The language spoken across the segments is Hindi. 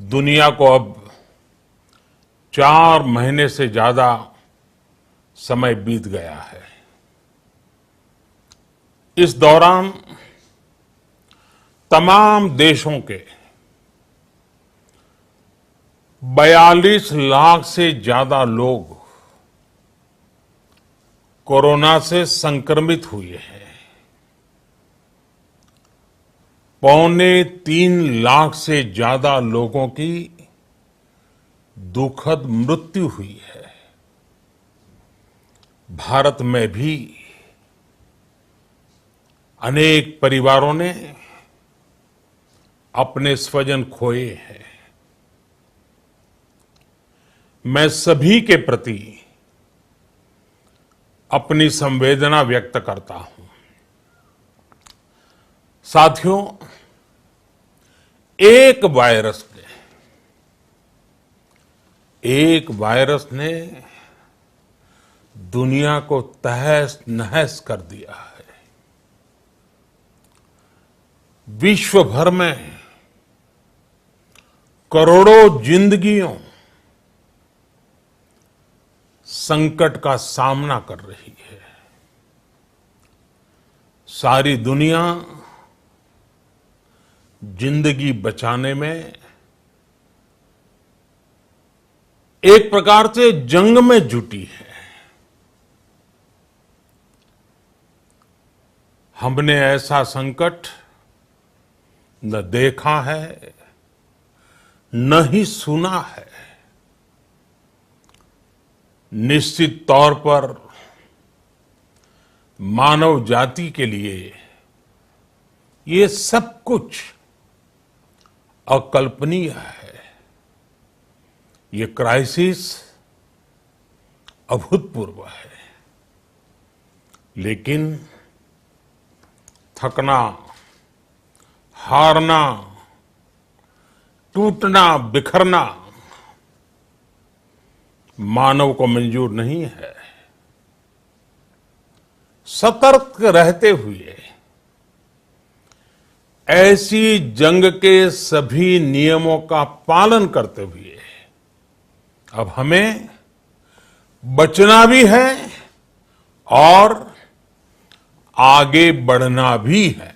दुनिया को अब 4 महीने से ज्यादा समय बीत गया है। इस दौरान तमाम देशों के 42 लाख से ज्यादा लोग कोरोना से संक्रमित हुए हैं। 2.25 लाख से ज्यादा लोगों की दुखद मृत्यु हुई है। भारत में भी अनेक परिवारों ने अपने स्वजन खोए हैं। मैं सभी के प्रति अपनी संवेदना व्यक्त करता हूं। साथियों, एक वायरस ने दुनिया को तहस नहस कर दिया है। विश्व भर में करोड़ों जिंदगियों संकट का सामना कर रही है। सारी दुनिया जिंदगी बचाने में एक प्रकार से जंग में जुटी है। हमने ऐसा संकट न देखा है, न ही सुना है। निश्चित तौर पर मानव जाति के लिए ये सब कुछ अकल्पनीय है। ये क्राइसिस अभूतपूर्व है। लेकिन थकना, हारना, टूटना, बिखरना मानव को मंजूर नहीं है। सतर्क रहते हुए ऐसी जंग के सभी नियमों का पालन करते हुए अब हमें बचना भी है और आगे बढ़ना भी है।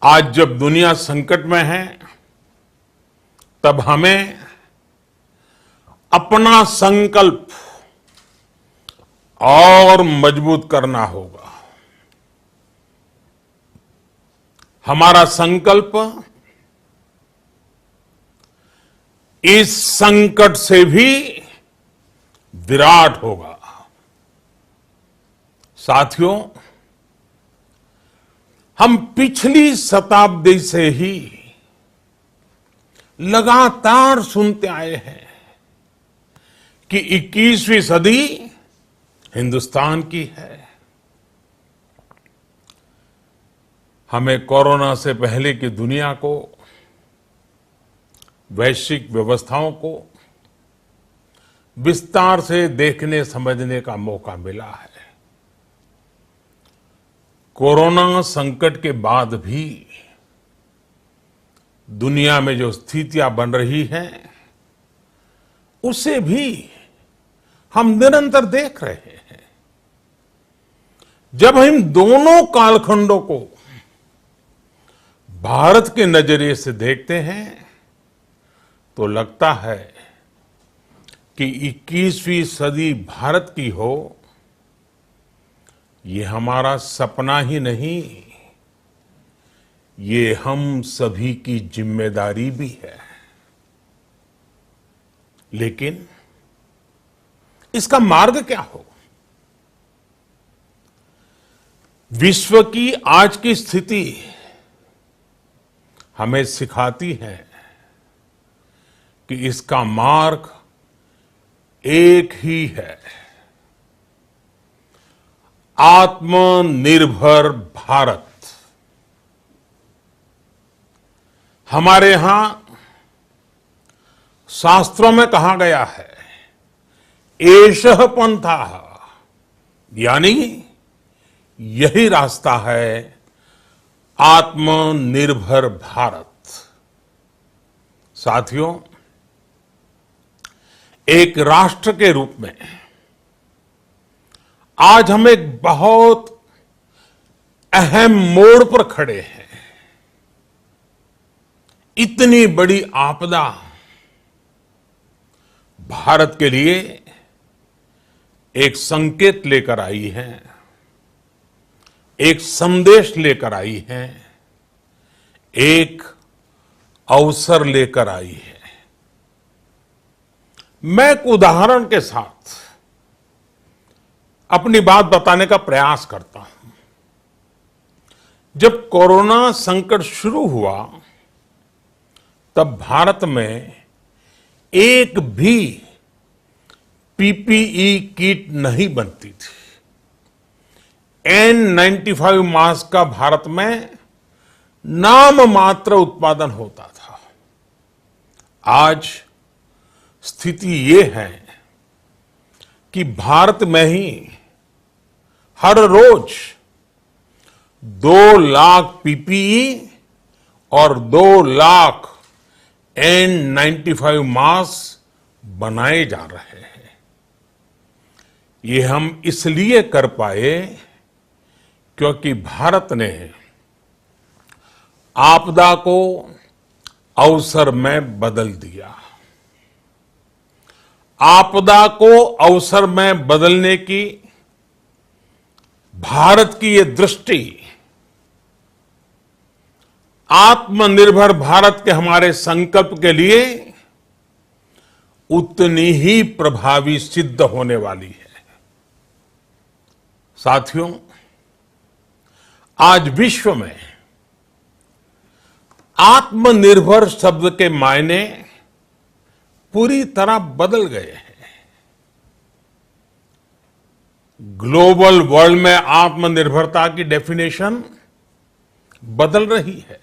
आज जब दुनिया संकट में है, तब हमें अपना संकल्प और मजबूत करना होगा। हमारा संकल्प इस संकट से भी विराट होगा। साथियों, हम पिछली शताब्दी से ही लगातार सुनते आए हैं कि 21वीं सदी हिंदुस्तान की है। हमें कोरोना से पहले की दुनिया को, वैश्विक व्यवस्थाओं को विस्तार से देखने समझने का मौका मिला है। कोरोना संकट के बाद भी दुनिया में जो स्थितियां बन रही हैं, उसे भी हम निरंतर देख रहे हैं। जब हम दोनों कालखंडों को भारत के नजरिए से देखते हैं, तो लगता है कि 21वीं सदी भारत की हो, ये हमारा सपना ही नहीं, ये हम सभी की जिम्मेदारी भी है। लेकिन इसका मार्ग क्या हो? विश्व की आज की स्थिति हमें सिखाती है कि इसका मार्ग एक ही है, आत्मनिर्भर भारत। हमारे यहां शास्त्रों में कहा गया है, एषः पंथः, यानी यही रास्ता है आत्मनिर्भर भारत। साथियों, एक राष्ट्र के रूप में आज हम एक बहुत अहम मोड़ पर खड़े हैं। इतनी बड़ी आपदा भारत के लिए एक संकेत लेकर आई है, एक संदेश लेकर आई है, एक अवसर लेकर आई है। मैं एक उदाहरण के साथ अपनी बात बताने का प्रयास करता हूं। जब कोरोना संकट शुरू हुआ तब भारत में एक भी पीपीई किट नहीं बनती थी। N95 मास्क का भारत में नाम मात्र उत्पादन होता था। आज स्थिति ये है कि भारत में ही हर रोज 2 लाख पीपीई और 2 लाख N95 मास्क बनाए जा रहे हैं। ये हम इसलिए कर पाए क्योंकि भारत ने आपदा को अवसर में बदल दिया। आपदा को अवसर में बदलने की भारत की ये दृष्टि आत्मनिर्भर भारत के हमारे संकल्प के लिए उतनी ही प्रभावी सिद्ध होने वाली है। साथियों, आज विश्व में आत्मनिर्भर शब्द के मायने पूरी तरह बदल गए हैं। ग्लोबल वर्ल्ड में आत्मनिर्भरता की डेफिनेशन बदल रही है।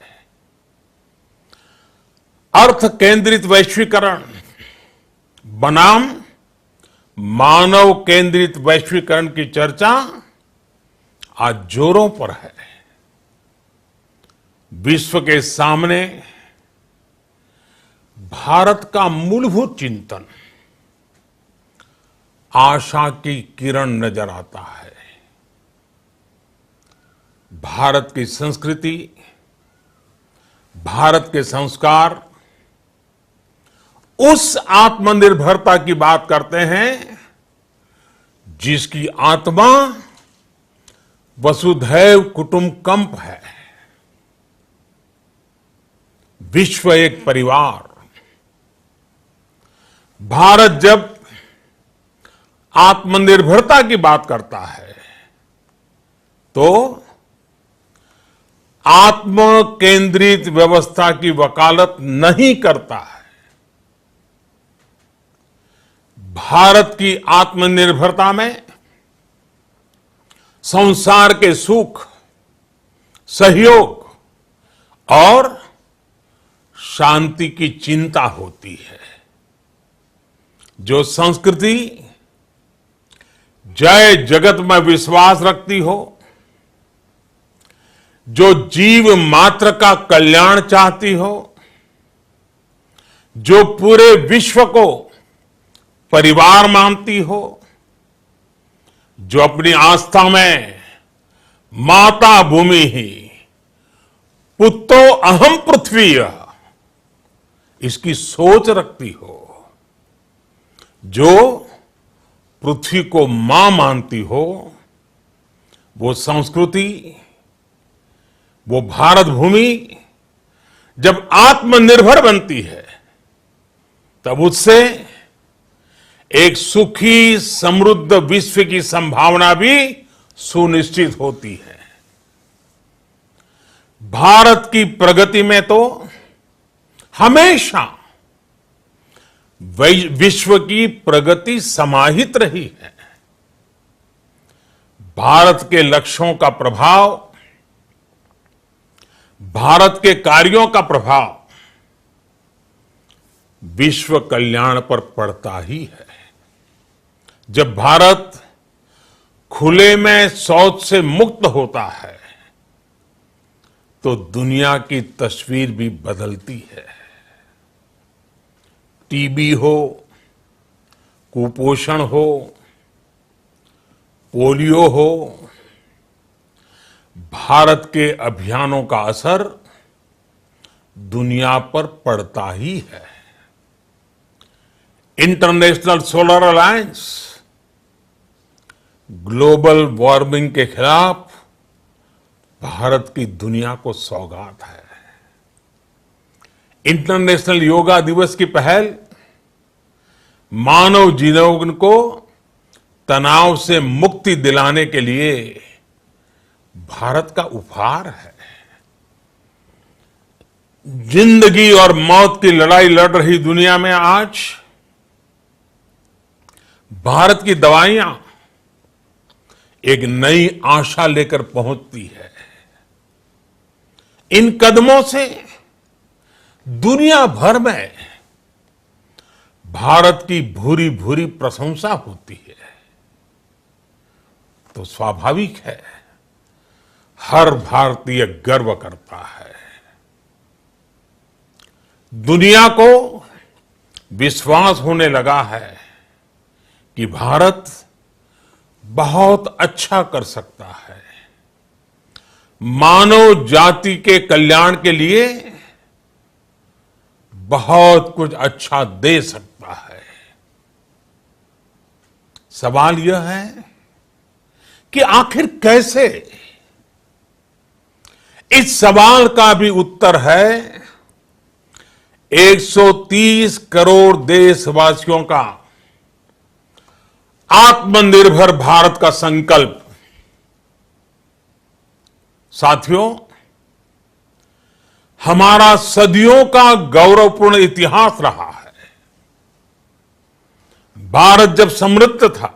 अर्थ केंद्रित वैश्वीकरण बनाम मानव केंद्रित वैश्वीकरण की चर्चा आज जोरों पर है। विश्व के सामने भारत का मूलभूत चिंतन आशा की किरण नजर आता है। भारत की संस्कृति, भारत के संस्कार उस आत्मनिर्भरता की बात करते हैं जिसकी आत्मा वसुधैव कुटुंबकम है। विश्व एक परिवार। भारत जब आत्मनिर्भरता की बात करता है तो आत्म केंद्रित व्यवस्था की वकालत नहीं करता है। भारत की आत्मनिर्भरता में संसार के सुख, सहयोग और शांति की चिंता होती है। जो संस्कृति जय जगत में विश्वास रखती हो, जो जीव मात्र का कल्याण चाहती हो, जो पूरे विश्व को परिवार मानती हो, जो अपनी आस्था में माता भूमि ही पुत्रो अहम पृथ्वी इसकी सोच रखती हो, जो पृथ्वी को मां मानती हो, वो संस्कृति, वो भारत भूमि जब आत्मनिर्भर बनती है तब उससे एक सुखी समृद्ध विश्व की संभावना भी सुनिश्चित होती है। भारत की प्रगति में तो हमेशा विश्व की प्रगति समाहित रही है। भारत के लक्ष्यों का प्रभाव, भारत के कार्यों का प्रभाव विश्व कल्याण पर पड़ता ही है। जब भारत खुले में शौच से मुक्त होता है तो दुनिया की तस्वीर भी बदलती है। टीबी हो, कुपोषण हो, पोलियो हो, भारत के अभियानों का असर दुनिया पर पड़ता ही है। International solar alliance global warming के खिलाफ भारत की दुनिया को सौगात है। इंटरनेशनल योगा दिवस की पहल मानव जीवन को तनाव से मुक्ति दिलाने के लिए भारत का उपहार है। जिंदगी और मौत की लड़ाई लड़ रही दुनिया में आज भारत की दवाइयां एक नई आशा लेकर पहुंचती है। इन कदमों से दुनिया भर में भारत की भूरी भूरी प्रशंसा होती है। तो स्वाभाविक है, हर भारतीय गर्व करता है। दुनिया को विश्वास होने लगा है कि भारत बहुत अच्छा कर सकता है, मानव जाति के कल्याण के लिए बहुत कुछ अच्छा दे सकता है। सवाल यह है कि आखिर कैसे? इस सवाल का भी उत्तर है 130 करोड़ देशवासियों का आत्मनिर्भर भारत का संकल्प। साथियों, हमारा सदियों का गौरवपूर्ण इतिहास रहा है। भारत जब समृद्ध था,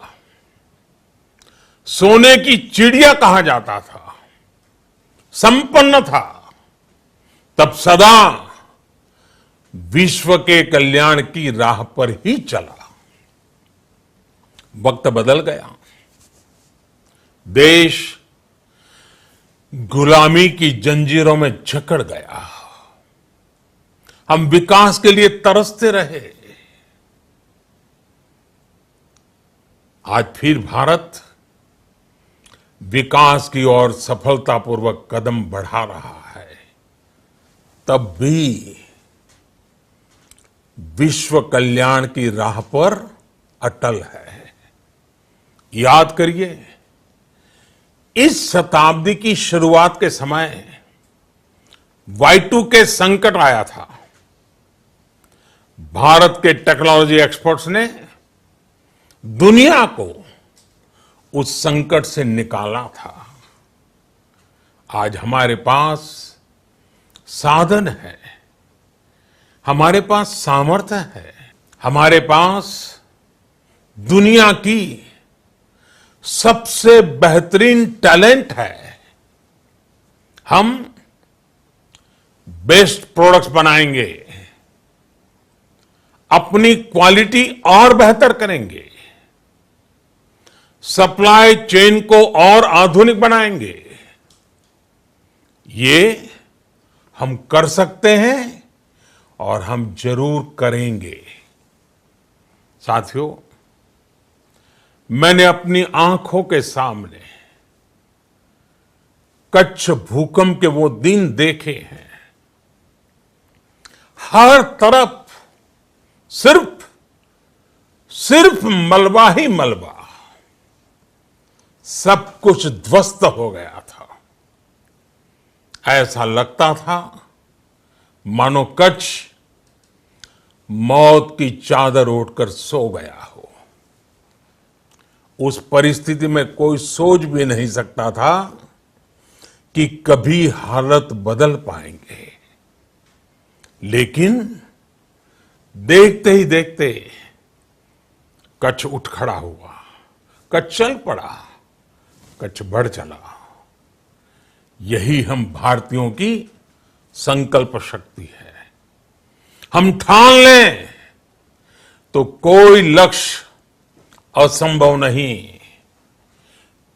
सोने की चिड़िया कहा जाता था, संपन्न था, तब सदा विश्व के कल्याण की राह पर ही चला। वक्त बदल गया, देश गुलामी की जंजीरों में जकड़ गया। हम विकास के लिए तरसते रहे। आज फिर भारत विकास की ओर सफलतापूर्वक कदम बढ़ा रहा है। तब भी विश्व कल्याण की राह पर अटल है। याद करिए, इस शताब्दी की शुरुआत के समय Y2K संकट आया था। भारत के टेक्नोलॉजी एक्सपर्ट्स ने दुनिया को उस संकट से निकाला था। आज हमारे पास साधन है, हमारे पास सामर्थ्य है, हमारे पास दुनिया की सबसे बेहतरीन टैलेंट है। हम बेस्ट प्रोडक्ट्स बनाएंगे, अपनी क्वालिटी और बेहतर करेंगे, सप्लाई चेन को और आधुनिक बनाएंगे। ये हम कर सकते हैं और हम जरूर करेंगे। साथियों, मैंने अपनी आंखों के सामने कच्छ भूकंप के वो दिन देखे हैं। हर तरफ सिर्फ मलबा ही मलबा, सब कुछ ध्वस्त हो गया था। ऐसा लगता था मानो कच्छ मौत की चादर ओढ़कर सो गया हो। उस परिस्थिति में कोई सोच भी नहीं सकता था कि कभी हालत बदल पाएंगे। लेकिन देखते ही देखते कच्छ उठ खड़ा हुआ, कच्छ चल पड़ा, कच्छ बढ़ चला। यही हम भारतीयों की संकल्प शक्ति है। हम ठान लें तो कोई लक्ष्य असंभव नहीं,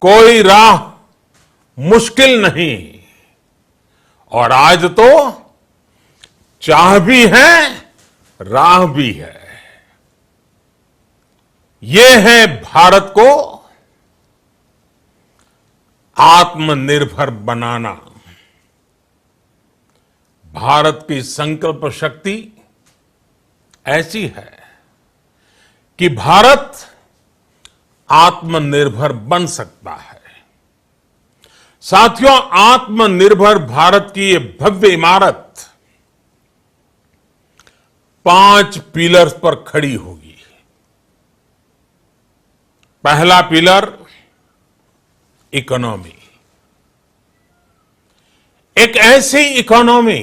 कोई राह मुश्किल नहीं। और आज तो चाह भी है, राह भी है। ये है भारत को आत्मनिर्भर बनाना। भारत की संकल्प शक्ति ऐसी है कि भारत आत्मनिर्भर बन सकता है। साथियों, आत्मनिर्भर भारत की ये भव्य इमारत 5 पिलर्स पर खड़ी होगी। पहला पिलर इकोनॉमी। एक ऐसी इकोनॉमी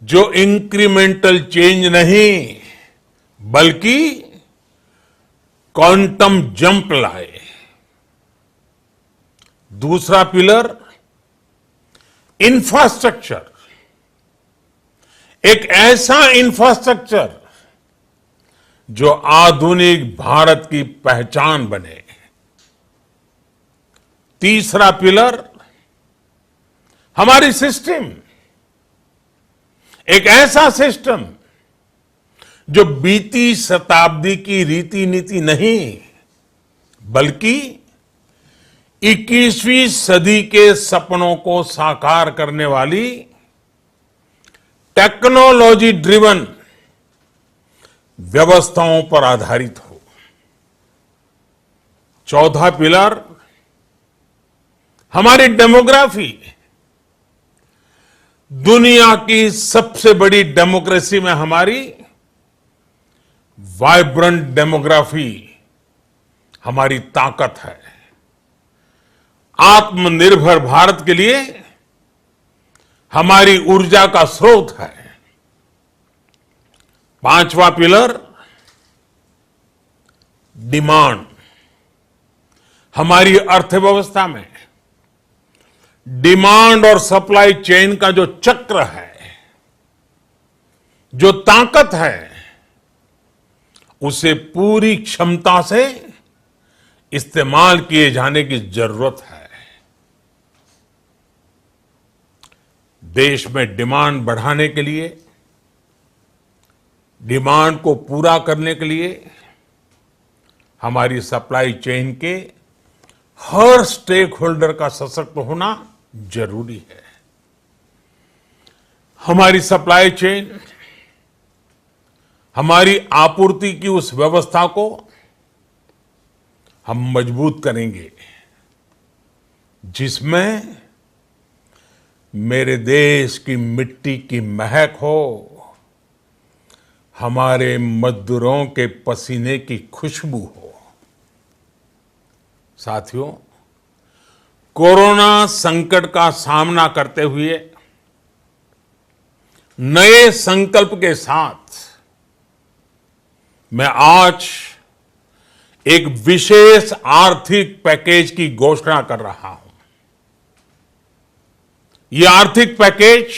जो इंक्रीमेंटल चेंज नहीं बल्कि क्वांटम जंप लाए। दूसरा पिलर इंफ्रास्ट्रक्चर। एक ऐसा इंफ्रास्ट्रक्चर जो आधुनिक भारत की पहचान बने। तीसरा पिलर हमारी सिस्टम। एक ऐसा सिस्टम जो बीती शताब्दी की रीति नीति नहीं बल्कि 21वीं सदी के सपनों को साकार करने वाली टेक्नोलॉजी ड्रिवन व्यवस्थाओं पर आधारित हो। चौथा पिलर हमारी डेमोग्राफी। दुनिया की सबसे बड़ी डेमोक्रेसी में हमारी वाइब्रेंट डेमोग्राफी हमारी ताकत है। आत्मनिर्भर भारत के लिए हमारी ऊर्जा का स्रोत है। पांचवा पिलर डिमांड। हमारी अर्थव्यवस्था में डिमांड और सप्लाई चेन का जो चक्र है, जो ताकत है, उसे पूरी क्षमता से इस्तेमाल किए जाने की जरूरत है। देश में डिमांड बढ़ाने के लिए, डिमांड को पूरा करने के लिए हमारी सप्लाई चेन के हर स्टेक होल्डर का सशक्त होना जरूरी है। हमारी सप्लाई चेन, हमारी आपूर्ति की उस व्यवस्था को हम मजबूत करेंगे जिसमें मेरे देश की मिट्टी की महक हो, हमारे मजदूरों के पसीने की खुशबू हो। साथियों, कोरोना संकट का सामना करते हुए नए संकल्प के साथ मैं आज एक विशेष आर्थिक पैकेज की घोषणा कर रहा हूं। यह आर्थिक पैकेज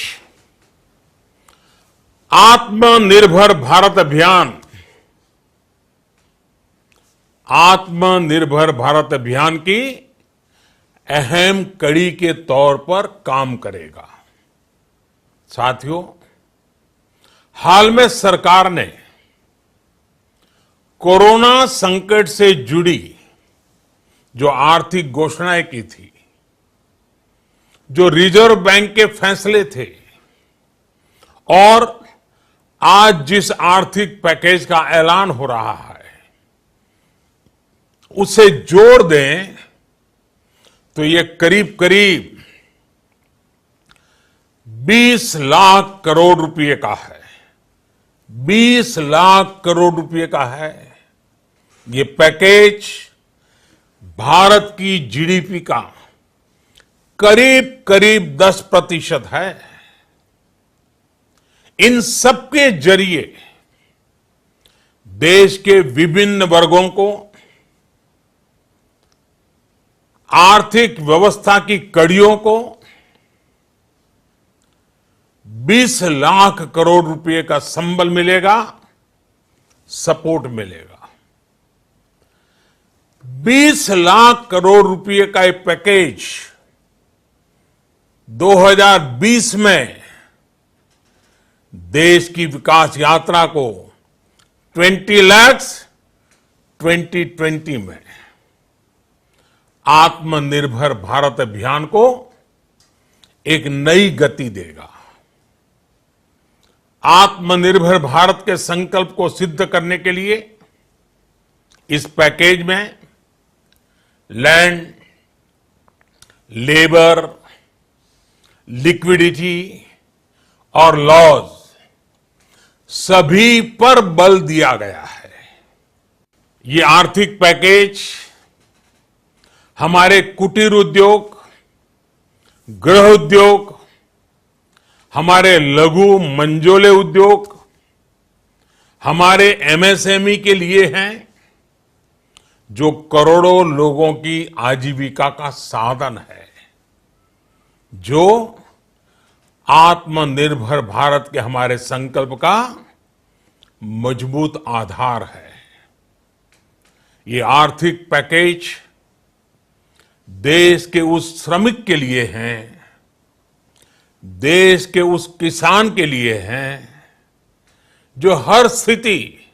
आत्मनिर्भर भारत अभियान, आत्मनिर्भर भारत अभियान की अहम कड़ी के तौर पर काम करेगा। साथियों, हाल में सरकार ने कोरोना संकट से जुड़ी जो आर्थिक घोषणाएं की थी, जो रिजर्व बैंक के फैसले थे और आज जिस आर्थिक पैकेज का ऐलान हो रहा है, उसे जोड़ दें तो ये करीब करीब 20 लाख करोड़ रुपए का है। 20 लाख करोड़ रुपए का है। ये पैकेज भारत की जीडीपी का करीब करीब 10% है। इन सबके जरिए देश के विभिन्न वर्गों को आर्थिक व्यवस्था की कड़ियों को 20 लाख करोड़ रुपए का संबल मिलेगा, सपोर्ट मिलेगा। 20 लाख करोड़ रुपए का ये पैकेज 2020 में देश की विकास यात्रा को 20 लाख 2020 में आत्मनिर्भर भारत अभियान को एक नई गति देगा। आत्मनिर्भर भारत के संकल्प को सिद्ध करने के लिए इस पैकेज में लैंड, लेबर, लिक्विडिटी और लॉज सभी पर बल दिया गया है। ये आर्थिक पैकेज हमारे कुटीर उद्योग, गृह उद्योग, हमारे लघु मंझोले उद्योग, हमारे एमएसएमई के लिए हैं, जो करोड़ों लोगों की आजीविका का साधन है, जो आत्मनिर्भर भारत के हमारे संकल्प का मजबूत आधार है। ये आर्थिक पैकेज देश के उस श्रमिक के लिए हैं, देश के उस किसान के लिए हैं, जो हर स्थिति,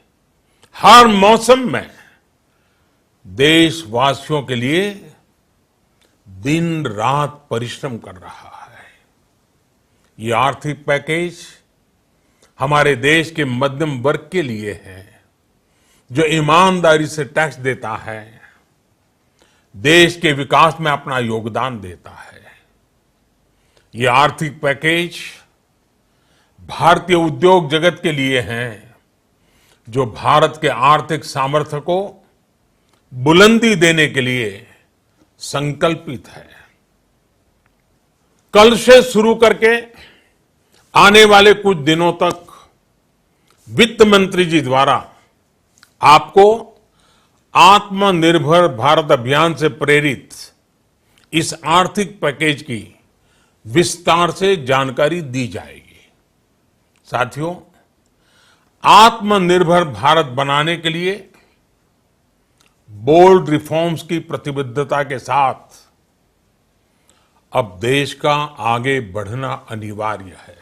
हर मौसम में देशवासियों के लिए दिन रात परिश्रम कर रहा है। ये आर्थिक पैकेज हमारे देश के मध्यम वर्ग के लिए है, जो ईमानदारी से टैक्स देता है, देश के विकास में अपना योगदान देता है। ये आर्थिक पैकेज भारतीय उद्योग जगत के लिए हैं, जो भारत के आर्थिक सामर्थ्य को बुलंदी देने के लिए संकल्पित है। कल से शुरू करके आने वाले कुछ दिनों तक वित्त मंत्री जी द्वारा आपको आत्मनिर्भर भारत अभियान से प्रेरित इस आर्थिक पैकेज की विस्तार से जानकारी दी जाएगी। साथियों, आत्मनिर्भर भारत बनाने के लिए बोल्ड रिफॉर्म्स की प्रतिबद्धता के साथ अब देश का आगे बढ़ना अनिवार्य है।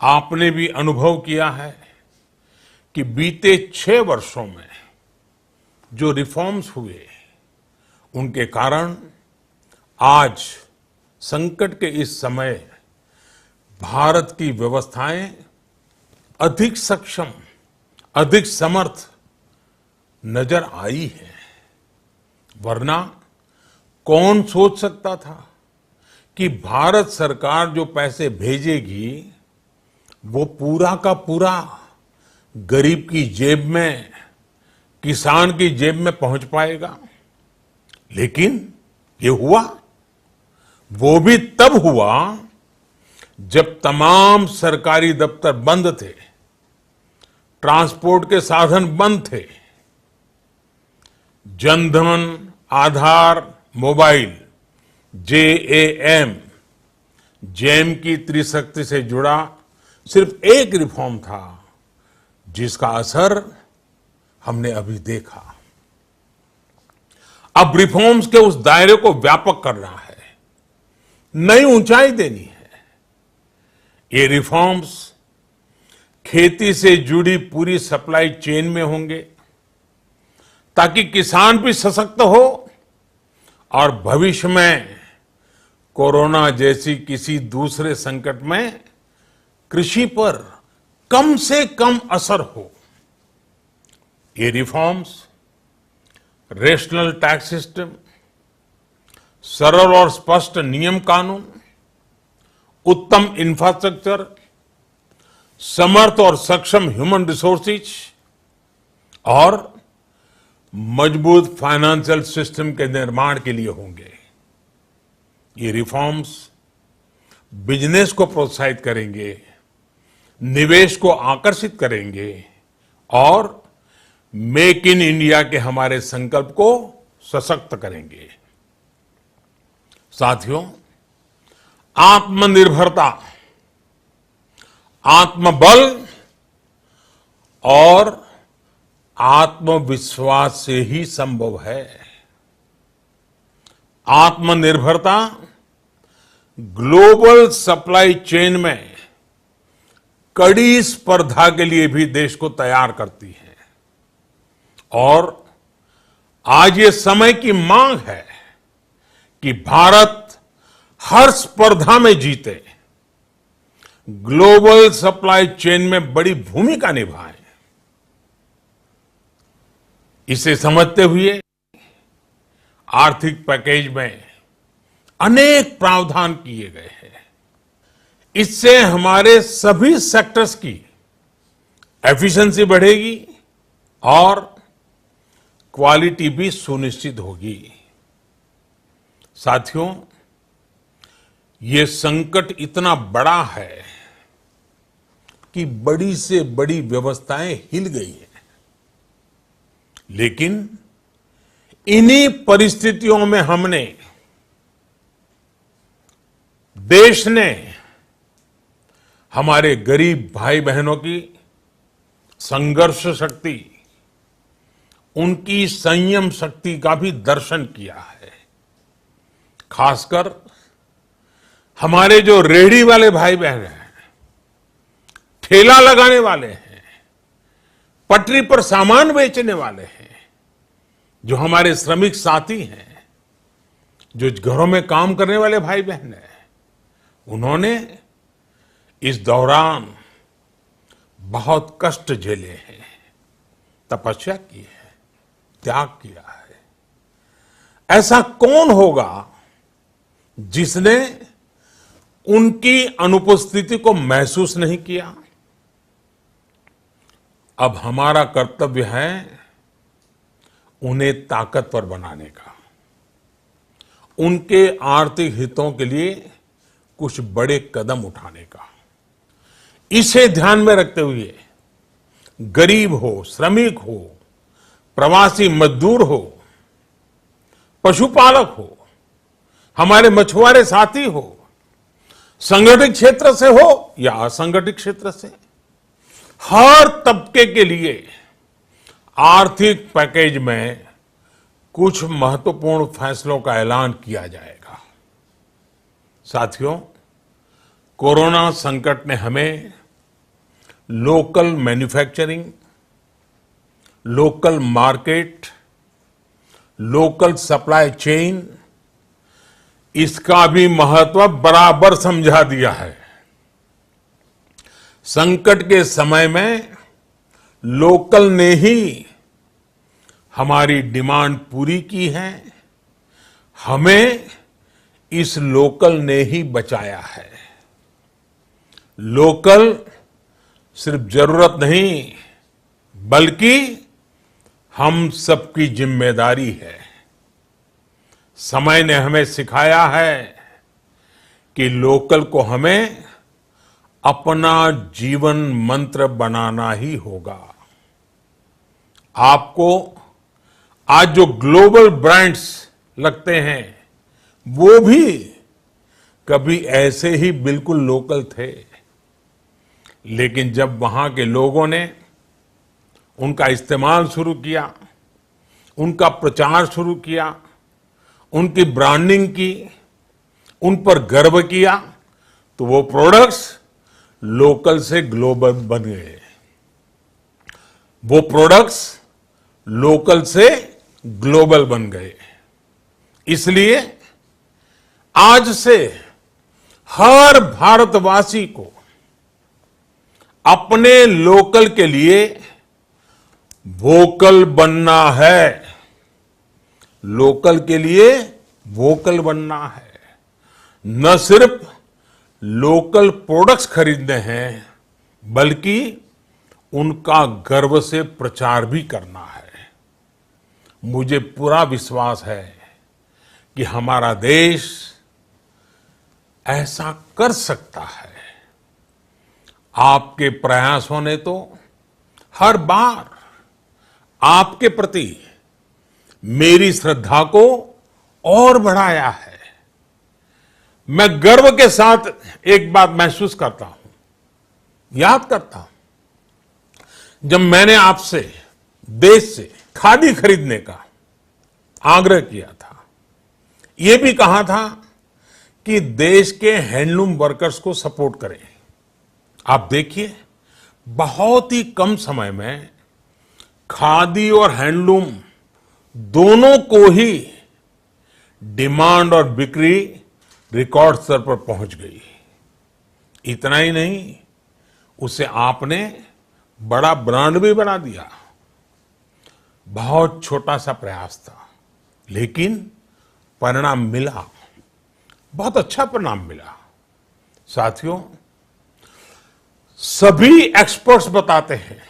आपने भी अनुभव किया है कि बीते 6 वर्षों में जो रिफॉर्म्स हुए, उनके कारण आज संकट के इस समय भारत की व्यवस्थाएं अधिक सक्षम, अधिक समर्थ नजर आई है। वरना कौन सोच सकता था कि भारत सरकार जो पैसे भेजेगी वो पूरा का पूरा गरीब की जेब में, किसान की जेब में पहुंच पाएगा। लेकिन ये हुआ, वो भी तब हुआ जब तमाम सरकारी दफ्तर बंद थे, ट्रांसपोर्ट के साधन बंद थे, जनधन, आधार, मोबाइल, जेएएम, जेम की त्रिशक्ति से जुड़ा सिर्फ एक रिफॉर्म था, जिसका असर हमने अभी देखा। अब रिफॉर्म्स के उस दायरे को व्यापक करना है, नई ऊंचाई देनी है। ये रिफॉर्म्स खेती से जुड़ी पूरी सप्लाई चेन में होंगे, ताकि किसान भी सशक्त हो और भविष्य में कोरोना जैसी किसी दूसरे संकट में कृषि पर कम से कम असर हो। ये रिफॉर्म्स रेशनल टैक्स सिस्टम, सरल और स्पष्ट नियम कानून, उत्तम इंफ्रास्ट्रक्चर, समर्थ और सक्षम ह्यूमन रिसोर्सेज और मजबूत फाइनेंशियल सिस्टम के निर्माण के लिए होंगे। ये रिफॉर्म्स बिजनेस को प्रोत्साहित करेंगे, निवेश को आकर्षित करेंगे और मेक इन इंडिया के हमारे संकल्प को सशक्त करेंगे। साथियों, आत्मनिर्भरता, आत्मबल और आत्मविश्वास से ही संभव है। आत्मनिर्भरता ग्लोबल सप्लाई चेन में कड़ी स्पर्धा के लिए भी देश को तैयार करती है और आज ये समय की मांग है कि भारत हर स्पर्धा में जीते, ग्लोबल सप्लाई चेन में बड़ी भूमिका निभाए। इसे समझते हुए आर्थिक पैकेज में अनेक प्रावधान किए गए हैं। इससे हमारे सभी सेक्टर्स की एफिशिएंसी बढ़ेगी और क्वालिटी भी सुनिश्चित होगी। साथियों, ये संकट इतना बड़ा है कि बड़ी से बड़ी व्यवस्थाएं हिल गई हैं। लेकिन इन्हीं परिस्थितियों में हमने, देश ने हमारे गरीब भाई बहनों की संघर्ष शक्ति, उनकी संयम शक्ति का भी दर्शन किया है। खासकर हमारे जो रेहड़ी वाले भाई बहन हैं, ठेला लगाने वाले हैं, पटरी पर सामान बेचने वाले हैं, जो हमारे श्रमिक साथी हैं, जो घरों में काम करने वाले भाई बहन हैं, उन्होंने इस दौरान बहुत कष्ट झेले हैं, तपस्या की है, त्याग किया है। ऐसा कौन होगा जिसने उनकी अनुपस्थिति को महसूस नहीं किया? अब हमारा कर्तव्य है उन्हें ताकतवर बनाने का, उनके आर्थिक हितों के लिए कुछ बड़े कदम उठाने का। इसे ध्यान में रखते हुए गरीब हो, श्रमिक हो, प्रवासी मजदूर हो, पशुपालक हो, हमारे मछुआरे साथी हो, संगठित क्षेत्र से हो या असंगठित क्षेत्र से, हर तबके के लिए आर्थिक पैकेज में कुछ महत्वपूर्ण फैसलों का ऐलान किया जाएगा। साथियों, कोरोना संकट ने हमें local manufacturing, local market, local supply chain, इसका भी महत्व बराबर समझा दिया है। संकट के समय में लोकल ने ही हमारी डिमांड पूरी की है, हमें इस लोकल ने ही बचाया है। लोकल सिर्फ जरूरत नहीं, बल्कि हम सबकी जिम्मेदारी है। समय ने हमें सिखाया है कि लोकल को हमें अपना जीवन मंत्र बनाना ही होगा। आपको आज जो ग्लोबल ब्रांड्स लगते हैं, वो भी कभी ऐसे ही बिल्कुल लोकल थे, लेकिन जब वहां के लोगों ने उनका इस्तेमाल शुरू किया, उनका प्रचार शुरू किया, उनकी ब्रांडिंग की, उन पर गर्व किया, तो वो प्रोडक्ट्स लोकल से ग्लोबल बन गए। वो प्रोडक्ट्स लोकल से ग्लोबल बन गए। इसलिए आज से हर भारतवासी को अपने लोकल के लिए वोकल बनना है। लोकल के लिए वोकल बनना है। न सिर्फ लोकल प्रोडक्ट्स खरीदने हैं, बल्कि उनका गर्व से प्रचार भी करना है। मुझे पूरा विश्वास है कि हमारा देश ऐसा कर सकता है। आपके प्रयासों ने तो हर बार आपके प्रति मेरी श्रद्धा को और बढ़ाया है। मैं गर्व के साथ एक बात महसूस करता हूं, याद करता हूं, जब मैंने आपसे देश से खादी खरीदने का आग्रह किया था, यह भी कहा था कि देश के हैंडलूम वर्कर्स को सपोर्ट करें। आप देखिए, बहुत ही कम समय में खादी और हैंडलूम दोनों को ही डिमांड और बिक्री रिकॉर्ड स्तर पर पहुंच गई। इतना ही नहीं, उसे आपने बड़ा ब्रांड भी बना दिया। बहुत छोटा सा प्रयास था, लेकिन परिणाम मिला, बहुत अच्छा परिणाम मिला। साथियों, सभी एक्सपर्ट्स बताते हैं,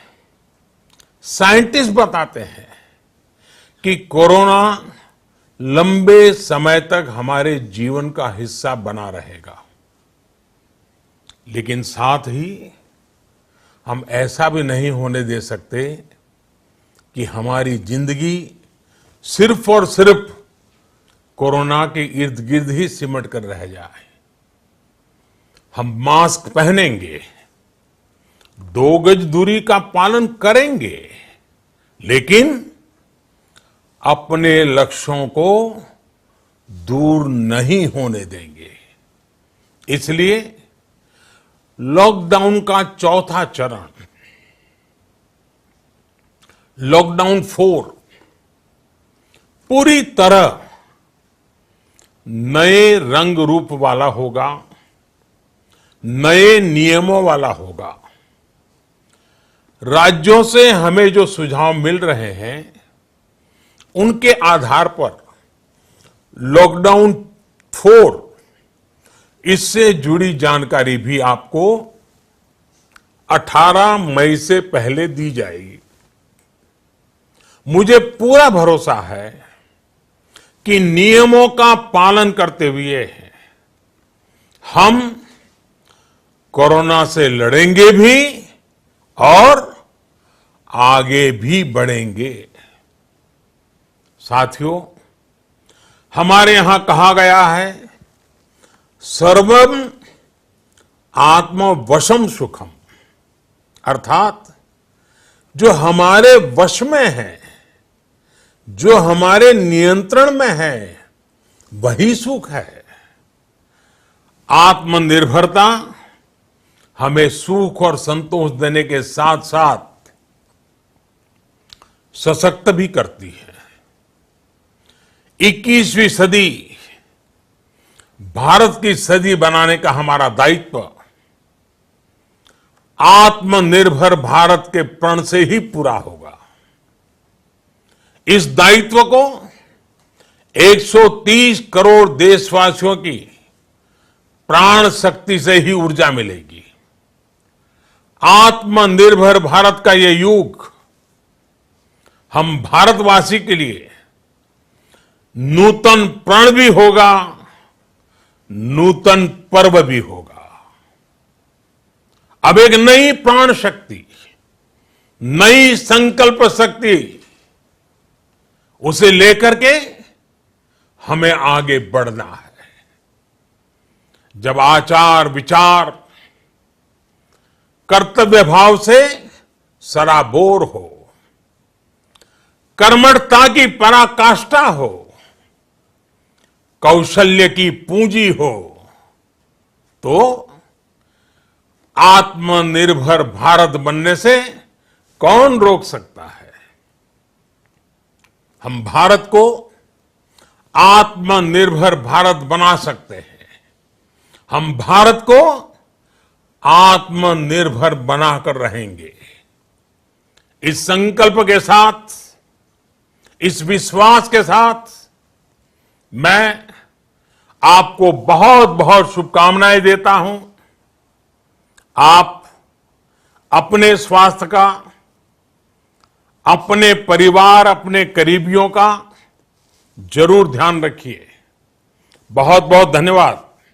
साइंटिस्ट बताते हैं कि कोरोना लंबे समय तक हमारे जीवन का हिस्सा बना रहेगा। लेकिन साथ ही हम ऐसा भी नहीं होने दे सकते कि हमारी जिंदगी सिर्फ और सिर्फ कोरोना के इर्द गिर्द ही सिमट कर रह जाए। हम मास्क पहनेंगे, 2 गज दूरी का पालन करेंगे, लेकिन अपने लक्ष्यों को दूर नहीं होने देंगे। इसलिए लॉकडाउन का चौथा चरण, लॉकडाउन 4, पूरी तरह नए रंग रूप वाला होगा, नए नियमों वाला होगा। राज्यों से हमें जो सुझाव मिल रहे हैं, उनके आधार पर लॉकडाउन 4, इससे जुड़ी जानकारी भी आपको 18 मई से पहले दी जाएगी। मुझे पूरा भरोसा है कि नियमों का पालन करते हुए हम कोरोना से लड़ेंगे भी और आगे भी बढ़ेंगे। साथियों, हमारे यहां कहा गया है, सर्वम आत्मवशम सुखम, अर्थात जो हमारे वश में है, जो हमारे नियंत्रण में है, वही सुख है। आत्मनिर्भरता हमें सुख और संतोष देने के साथ साथ सशक्त भी करती है। 21वीं सदी भारत की सदी बनाने का हमारा दायित्व आत्मनिर्भर भारत के प्रण से ही पूरा होगा। इस दायित्व को 130 करोड़ देशवासियों की प्राण शक्ति से ही ऊर्जा मिलेगी। आत्मनिर्भर भारत का ये युग हम भारतवासी के लिए नूतन प्रण भी होगा, नूतन पर्व भी होगा। अब एक नई प्राण शक्ति, नई संकल्प शक्ति, उसे लेकर के हमें आगे बढ़ना है। जब आचार विचार कर्तव्य भाव से सराबोर हो, कर्मठता की पराकाष्ठा हो, कौशल्य की पूंजी हो, तो आत्मनिर्भर भारत बनने से कौन रोक सकता है। हम भारत को आत्मनिर्भर भारत बना सकते हैं। हम भारत को आत्मनिर्भर बनाकर रहेंगे। इस संकल्प के साथ, इस विश्वास के साथ मैं आपको बहुत बहुत शुभकामनाएं देता हूं। आप अपने स्वास्थ्य का, अपने परिवार, अपने करीबियों का जरूर ध्यान रखिए। बहुत बहुत धन्यवाद।